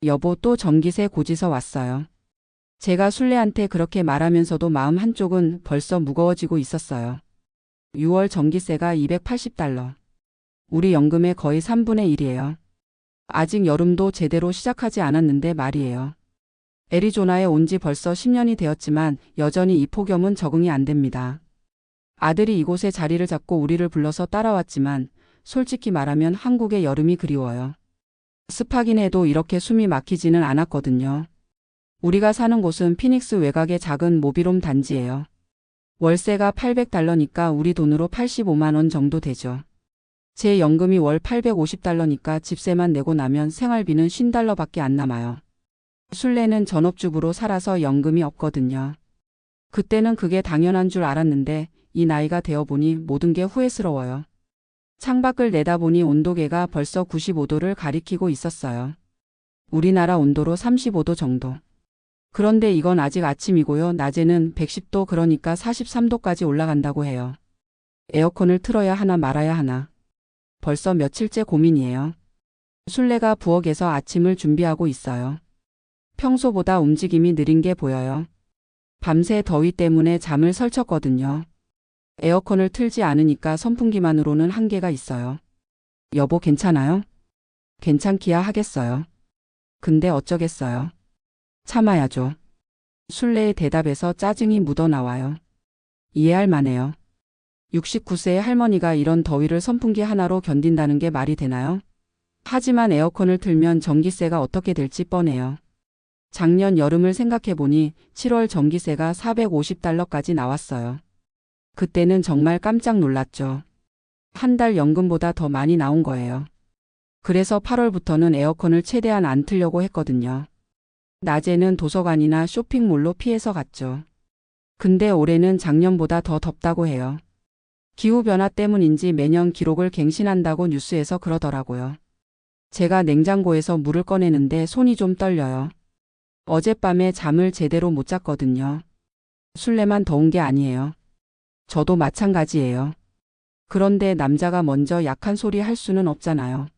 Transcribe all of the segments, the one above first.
여보, 또 전기세 고지서 왔어요. 제가 술래한테 그렇게 말하면서도 마음 한쪽은 벌써 무거워지고 있었어요. 6월 전기세가 280달러. 우리 연금의 거의 3분의 1이에요. 아직 여름도 제대로 시작하지 않았는데 말이에요. 애리조나에 온 지 벌써 10년이 되었지만 여전히 이 폭염은 적응이 안 됩니다. 아들이 이곳에 자리를 잡고 우리를 불러서 따라왔지만 솔직히 말하면 한국의 여름이 그리워요. 습하긴 해도 이렇게 숨이 막히지는 않았거든요. 우리가 사는 곳은 피닉스 외곽의 작은 모빌홈 단지예요. 월세가 800달러니까 우리 돈으로 85만 원 정도 되죠. 제 연금이 월 850달러니까 집세만 내고 나면 생활비는 50달러밖에 안 남아요. 술래는 전업주부로 살아서 연금이 없거든요. 그때는 그게 당연한 줄 알았는데 이 나이가 되어보니 모든 게 후회스러워요. 창밖을 내다보니 온도계가 벌써 95도를 가리키고 있었어요. 우리나라 온도로 35도 정도. 그런데 이건 아직 아침이고요. 낮에는 110도, 그러니까 43도까지 올라간다고 해요. 에어컨을 틀어야 하나 말아야 하나. 벌써 며칠째 고민이에요. 술래가 부엌에서 아침을 준비하고 있어요. 평소보다 움직임이 느린 게 보여요. 밤새 더위 때문에 잠을 설쳤거든요. 에어컨을 틀지 않으니까 선풍기만으로는 한계가 있어요. 여보, 괜찮아요? 괜찮기야 하겠어요. 근데 어쩌겠어요. 참아야죠. 술래의 대답에서 짜증이 묻어나와요. 이해할 만해요. 69세의 할머니가 이런 더위를 선풍기 하나로 견딘다는 게 말이 되나요? 하지만 에어컨을 틀면 전기세가 어떻게 될지 뻔해요. 작년 여름을 생각해보니 7월 전기세가 450달러까지 나왔어요. 그때는 정말 깜짝 놀랐죠. 한 달 연금보다 더 많이 나온 거예요. 그래서 8월부터는 에어컨을 최대한 안 틀려고 했거든요. 낮에는 도서관이나 쇼핑몰로 피해서 갔죠. 근데 올해는 작년보다 더 덥다고 해요. 기후변화 때문인지 매년 기록을 갱신한다고 뉴스에서 그러더라고요. 제가 냉장고에서 물을 꺼내는데 손이 좀 떨려요. 어젯밤에 잠을 제대로 못 잤거든요. 술래만 더운 게 아니에요. 저도 마찬가지예요. 그런데 남자가 먼저 약한 소리 할 수는 없잖아요.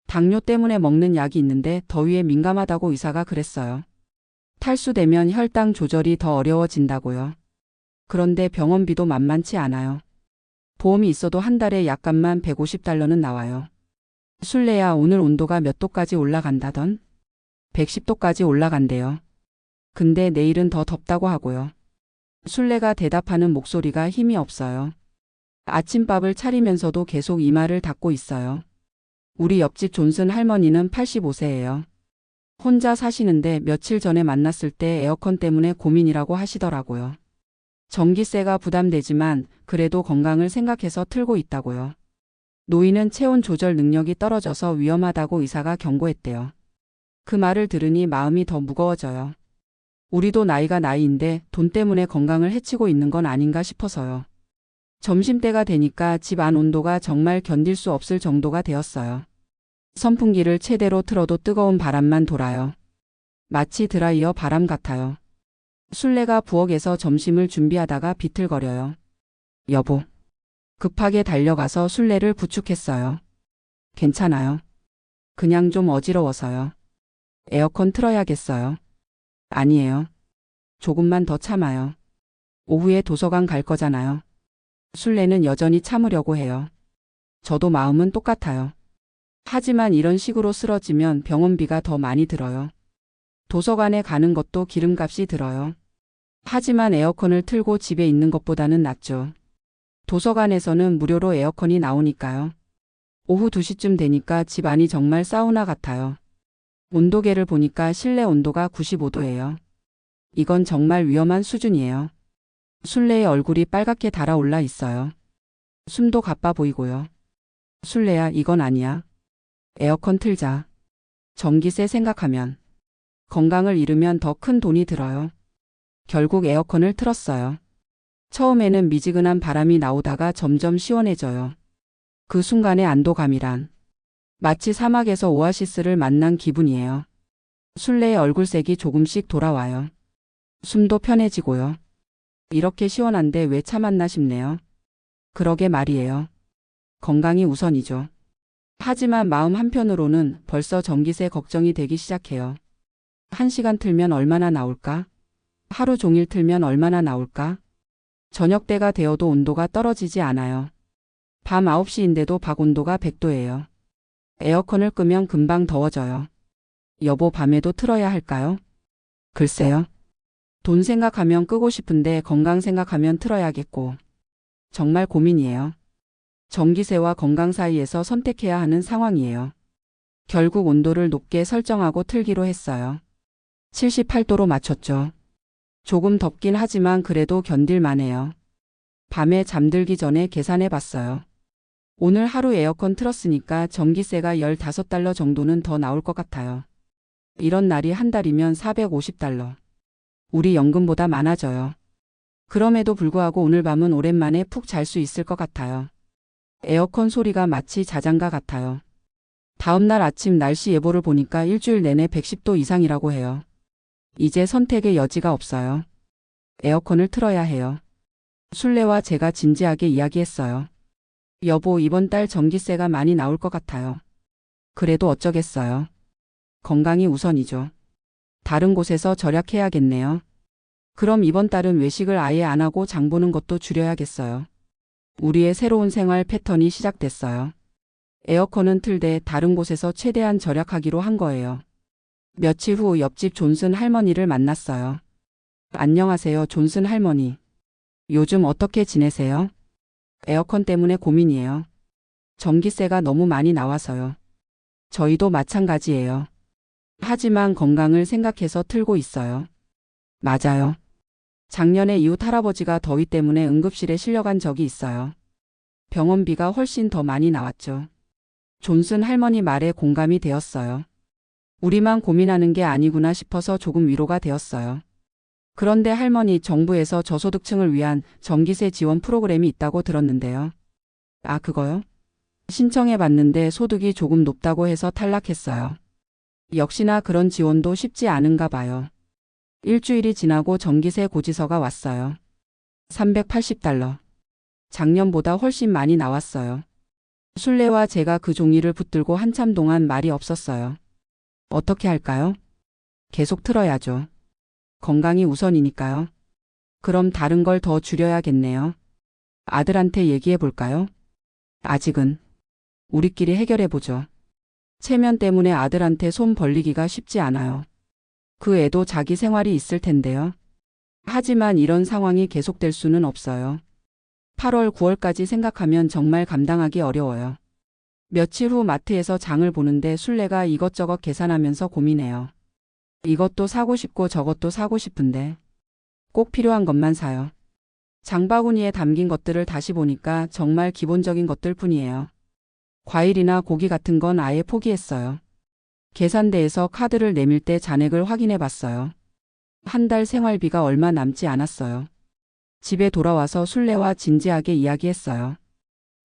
당뇨 때문에 먹는 약이 있는데 더위에 민감하다고 의사가 그랬어요. 탈수되면 혈당 조절이 더 어려워진다고요. 그런데 병원비도 만만치 않아요. 보험이 있어도 한 달에 약값만 150달러는 나와요. 술래야, 오늘 온도가 몇 도까지 올라간다던? 110도까지 올라간대요. 근데 내일은 더 덥다고 하고요. 술래가 대답하는 목소리가 힘이 없어요. 아침밥을 차리면서도 계속 이마를 닫고 있어요. 우리 옆집 존슨 할머니는 85세예요. 혼자 사시는데 며칠 전에 만났을 때 에어컨 때문에 고민이라고 하시더라고요. 전기세가 부담되지만 그래도 건강을 생각해서 틀고 있다고요. 노인은 체온 조절 능력이 떨어져서 위험하다고 의사가 경고했대요. 그 말을 들으니 마음이 더 무거워져요. 우리도 나이가 나이인데 돈 때문에 건강을 해치고 있는 건 아닌가 싶어서요. 점심때가 되니까 집 안 온도가 정말 견딜 수 없을 정도가 되었어요. 선풍기를 최대로 틀어도 뜨거운 바람만 돌아요. 마치 드라이어 바람 같아요. 술래가 부엌에서 점심을 준비하다가 비틀거려요. 여보. 급하게 달려가서 술래를 부축했어요. 괜찮아요. 그냥 좀 어지러워서요. 에어컨 틀어야겠어요. 아니에요. 조금만 더 참아요. 오후에 도서관 갈 거잖아요. 술래는 여전히 참으려고 해요. 저도 마음은 똑같아요. 하지만 이런 식으로 쓰러지면 병원비가 더 많이 들어요. 도서관에 가는 것도 기름값이 들어요. 하지만 에어컨을 틀고 집에 있는 것보다는 낫죠. 도서관에서는 무료로 에어컨이 나오니까요. 오후 2시쯤 되니까 집 안이 정말 사우나 같아요. 온도계를 보니까 실내 온도가 95도예요. 이건 정말 위험한 수준이에요. 술래의 얼굴이 빨갛게 달아올라 있어요. 숨도 가빠 보이고요. 술래야, 이건 아니야. 에어컨 틀자. 전기세 생각하면. 건강을 잃으면 더 큰 돈이 들어요. 결국 에어컨을 틀었어요. 처음에는 미지근한 바람이 나오다가 점점 시원해져요. 그 순간의 안도감이란. 마치 사막에서 오아시스를 만난 기분이에요. 술래의 얼굴색이 조금씩 돌아와요. 숨도 편해지고요. 이렇게 시원한데 왜 참았나 싶네요. 그러게 말이에요. 건강이 우선이죠. 하지만 마음 한편으로는 벌써 전기세 걱정이 되기 시작해요. 1시간 틀면 얼마나 나올까? 하루 종일 틀면 얼마나 나올까? 저녁 때가 되어도 온도가 떨어지지 않아요. 밤 9시인데도 밖 온도가 100도예요. 에어컨을 끄면 금방 더워져요. 여보, 밤에도 틀어야 할까요? 글쎄요. 돈 생각하면 끄고 싶은데 건강 생각하면 틀어야겠고. 정말 고민이에요. 전기세와 건강 사이에서 선택해야 하는 상황이에요. 결국 온도를 높게 설정하고 틀기로 했어요. 78도로 맞췄죠. 조금 덥긴 하지만 그래도 견딜만해요. 밤에 잠들기 전에 계산해 봤어요. 오늘 하루 에어컨 틀었으니까 전기세가 15달러 정도는 더 나올 것 같아요. 이런 날이 한 달이면 450달러. 우리 연금보다 많아져요. 그럼에도 불구하고 오늘 밤은 오랜만에 푹 잘 수 있을 것 같아요. 에어컨 소리가 마치 자장가 같아요. 다음날 아침 날씨 예보를 보니까 일주일 내내 110도 이상이라고 해요. 이제 선택의 여지가 없어요. 에어컨을 틀어야 해요. 술래와 제가 진지하게 이야기했어요. 여보, 이번 달 전기세가 많이 나올 것 같아요. 그래도 어쩌겠어요. 건강이 우선이죠. 다른 곳에서 절약해야겠네요. 그럼 이번 달은 외식을 아예 안 하고 장 보는 것도 줄여야겠어요. 우리의 새로운 생활 패턴이 시작됐어요. 에어컨은 틀되 다른 곳에서 최대한 절약하기로 한 거예요. 며칠 후 옆집 존슨 할머니를 만났어요. 안녕하세요, 존슨 할머니. 요즘 어떻게 지내세요? 에어컨 때문에 고민이에요. 전기세가 너무 많이 나와서요. 저희도 마찬가지예요. 하지만 건강을 생각해서 틀고 있어요. 맞아요. 작년에 이웃 할아버지가 더위 때문에 응급실에 실려간 적이 있어요. 병원비가 훨씬 더 많이 나왔죠. 존슨 할머니 말에 공감이 되었어요. 우리만 고민하는 게 아니구나 싶어서 조금 위로가 되었어요. 그런데 할머니, 정부에서 저소득층을 위한 전기세 지원 프로그램이 있다고 들었는데요. 아, 그거요? 신청해 봤는데 소득이 조금 높다고 해서 탈락했어요. 역시나 그런 지원도 쉽지 않은가 봐요. 일주일이 지나고 전기세 고지서가 왔어요. 380달러. 작년보다 훨씬 많이 나왔어요. 술래와 제가 그 종이를 붙들고 한참 동안 말이 없었어요. 어떻게 할까요? 계속 틀어야죠. 건강이 우선이니까요. 그럼 다른 걸 더 줄여야겠네요. 아들한테 얘기해 볼까요? 아직은. 우리끼리 해결해 보죠. 체면 때문에 아들한테 손 벌리기가 쉽지 않아요. 그 애도 자기 생활이 있을 텐데요. 하지만 이런 상황이 계속될 수는 없어요. 8월, 9월까지 생각하면 정말 감당하기 어려워요. 며칠 후 마트에서 장을 보는데 술래가 이것저것 계산하면서 고민해요. 이것도 사고 싶고 저것도 사고 싶은데 꼭 필요한 것만 사요. 장바구니에 담긴 것들을 다시 보니까 정말 기본적인 것들 뿐이에요. 과일이나 고기 같은 건 아예 포기했어요. 계산대에서 카드를 내밀 때 잔액을 확인해 봤어요. 한 달 생활비가 얼마 남지 않았어요. 집에 돌아와서 술래와 진지하게 이야기했어요.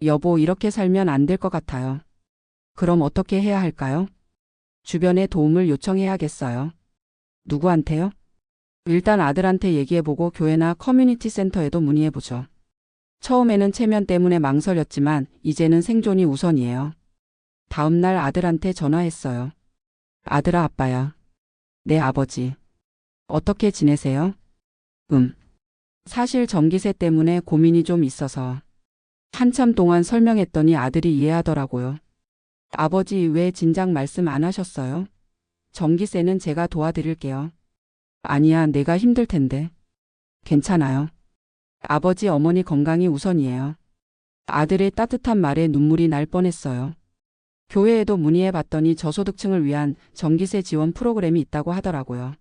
여보, 이렇게 살면 안 될 것 같아요. 그럼 어떻게 해야 할까요? 주변에 도움을 요청해야겠어요. 누구한테요? 일단 아들한테 얘기해보고 교회나 커뮤니티 센터에도 문의해보죠. 처음에는 체면 때문에 망설였지만 이제는 생존이 우선이에요. 다음 날 아들한테 전화했어요. 아들아, 아빠야. 네, 아버지. 어떻게 지내세요? 사실 전기세 때문에 고민이 좀 있어서. 한참 동안 설명했더니 아들이 이해하더라고요. 아버지, 왜 진작 말씀 안 하셨어요? 전기세는 제가 도와드릴게요. 아니야, 내가 힘들 텐데. 괜찮아요. 아버지, 어머니 건강이 우선이에요. 아들의 따뜻한 말에 눈물이 날 뻔했어요. 교회에도 문의해 봤더니 저소득층을 위한 전기세 지원 프로그램이 있다고 하더라고요.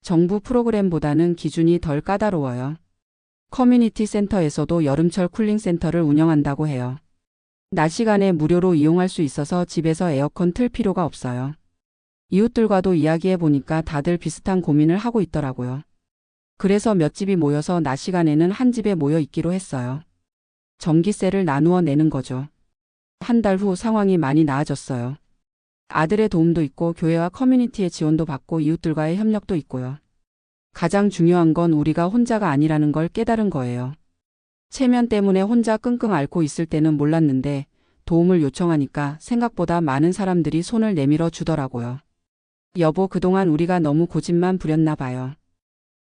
정부 프로그램보다는 기준이 덜 까다로워요. 커뮤니티 센터에서도 여름철 쿨링 센터를 운영한다고 해요. 낮 시간에 무료로 이용할 수 있어서 집에서 에어컨 틀 필요가 없어요. 이웃들과도 이야기해 보니까 다들 비슷한 고민을 하고 있더라고요. 그래서 몇 집이 모여서 낮 시간에는 한 집에 모여 있기로 했어요. 전기세를 나누어 내는 거죠. 한 달 후 상황이 많이 나아졌어요. 아들의 도움도 있고 교회와 커뮤니티의 지원도 받고 이웃들과의 협력도 있고요. 가장 중요한 건 우리가 혼자가 아니라는 걸 깨달은 거예요. 체면 때문에 혼자 끙끙 앓고 있을 때는 몰랐는데 도움을 요청하니까 생각보다 많은 사람들이 손을 내밀어 주더라고요. 여보, 그동안 우리가 너무 고집만 부렸나 봐요.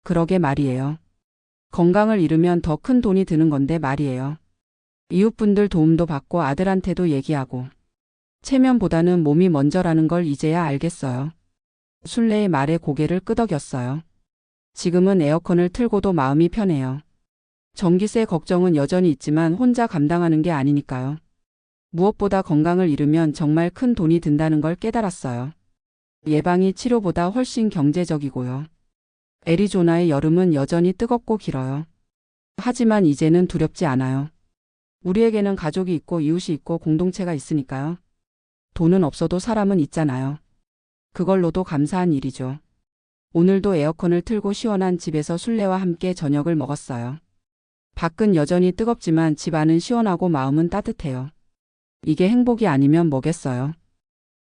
그러게 말이에요. 건강을 잃으면 더 큰 돈이 드는 건데 말이에요. 이웃분들 도움도 받고 아들한테도 얘기하고. 체면보다는 몸이 먼저라는 걸 이제야 알겠어요. 순례의 말에 고개를 끄덕였어요. 지금은 에어컨을 틀고도 마음이 편해요. 전기세 걱정은 여전히 있지만 혼자 감당하는 게 아니니까요. 무엇보다 건강을 잃으면 정말 큰 돈이 든다는 걸 깨달았어요. 예방이 치료보다 훨씬 경제적이고요. 애리조나의 여름은 여전히 뜨겁고 길어요. 하지만 이제는 두렵지 않아요. 우리에게는 가족이 있고 이웃이 있고 공동체가 있으니까요. 돈은 없어도 사람은 있잖아요. 그걸로도 감사한 일이죠. 오늘도 에어컨을 틀고 시원한 집에서 순례와 함께 저녁을 먹었어요. 밖은 여전히 뜨겁지만 집 안은 시원하고 마음은 따뜻해요. 이게 행복이 아니면 뭐겠어요.